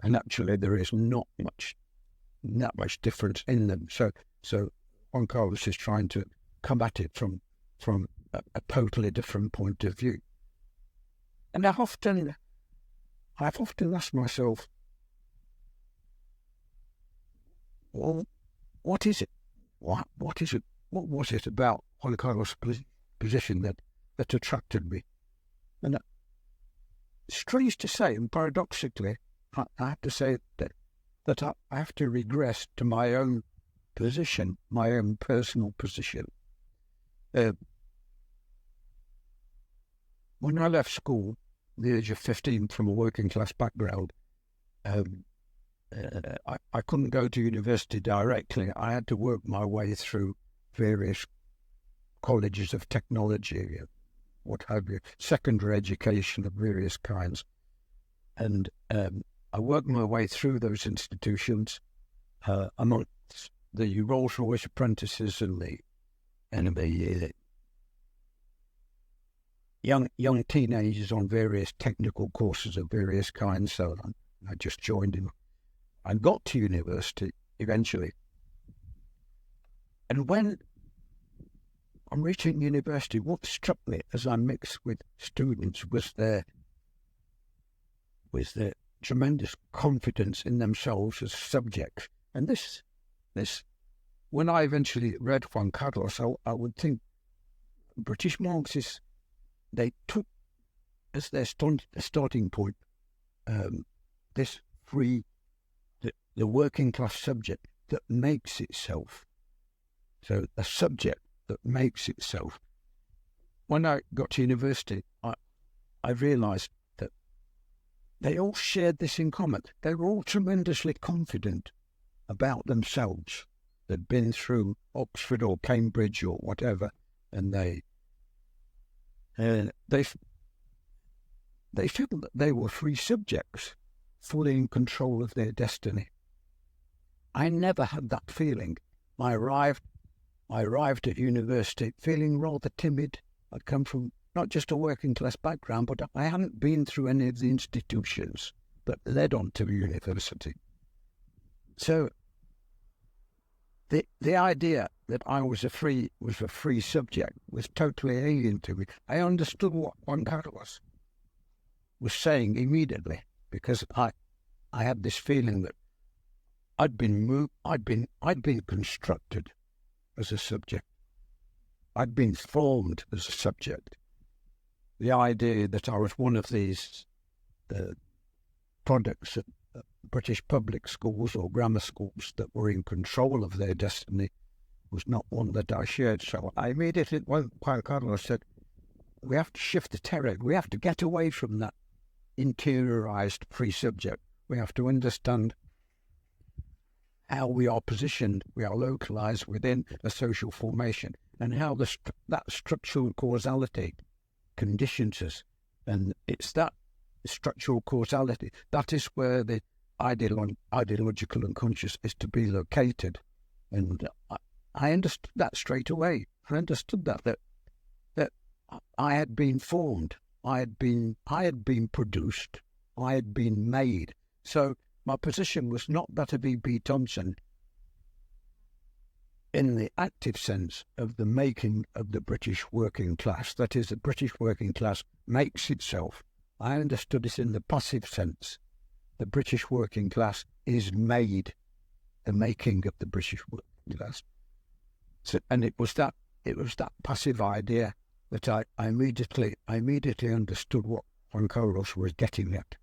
And actually there is not much difference in them. So Juan Carlos is trying to come at it from a totally different point of view. And I've often asked myself, well, what is it? What is it? What was it about Juan Carlos' position that attracted me? And strange to say, and paradoxically, I have to say that I have to regress to my own position, my own personal position. When I left school, at the age of 15, from a working class background, I couldn't go to university directly. I had to work my way through various colleges of technology, what have you, secondary education of various kinds. And I worked my way through those institutions amongst the Rolls-Royce apprentices and the young teenagers on various technical courses of various kinds. So I just joined in. I got to university eventually. And when I'm reaching university, what struck me as I mixed with students was their tremendous confidence in themselves as subjects. And this, when I eventually read Juan Carlos, I would think British Marxists, they took as their starting point this free, the working class subject that makes itself. So a subject that makes itself. When I got to university, I realised that they all shared this in common. They were all tremendously confident about themselves. They'd been through Oxford or Cambridge or whatever, and they felt that they were free subjects, fully in control of their destiny. I never had that feeling. I arrived at university feeling rather timid. I'd come from not just a working class background, but I hadn't been through any of the institutions that led on to university. So the idea that I was a free subject was totally alien to me. I understood what Juan Carlos was saying immediately, because I had this feeling that I'd been constructed as a subject. I'd been formed as a subject. The idea that I was one of these products of British public schools or grammar schools that were in control of their destiny was not one that I shared. So I immediately, when Juan Carlos said, we have to shift the terror, we have to get away from that interiorized free subject. We have to understand how we are positioned, we are localized within a social formation, and how that structural causality conditions us. And it's that structural causality, that is where the ideological unconscious is to be located. And I understood that straight away. I understood that I had been formed, I had been produced, I had been made. So my position was not that of E.B. Thompson in the active sense of the making of the British working class. That is, the British working class makes itself. I understood it in the passive sense. The British working class is made, the making of the British working class. So, and it was that passive idea that I immediately understood what Juan Carlos was getting at.